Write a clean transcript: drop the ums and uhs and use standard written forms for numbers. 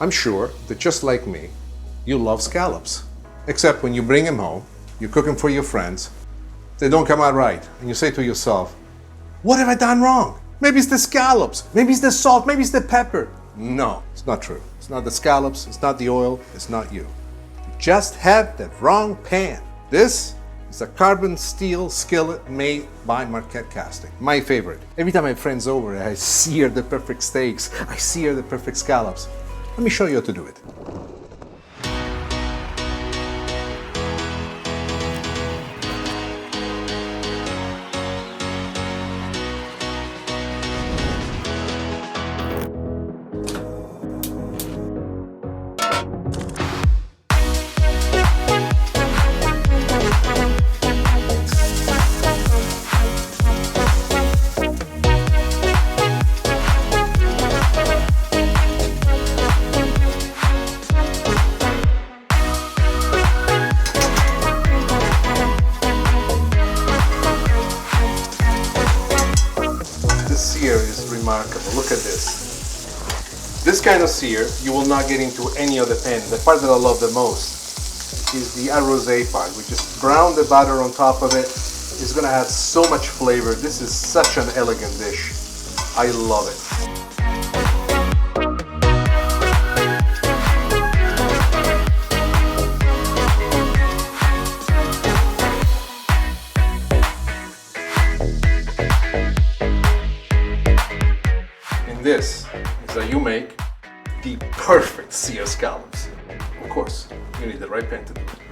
I'm sure that just like me, you love scallops. Except when you bring them home, you cook them for your friends, they don't come out right, and you say to yourself, what have I done wrong? Maybe it's the scallops, maybe it's the salt, maybe it's the pepper. No, it's not true. It's not the scallops, it's not the oil, it's not you. You just have the wrong pan. This is a carbon steel skillet made by Marquette Casting. My favorite. Every time I have friends over, I sear the perfect steaks, I sear the perfect scallops. Let me show you how to do it. Sear is remarkable. Look at this. This kind of sear you will not get into any other pan. The part that I love the most is the arrosé part. We just brown the butter on top of it. It's going to add so much flavor. This is such an elegant dish. I love it. This is how you make the perfect seared scallops. Of course, you need the right pan to do it.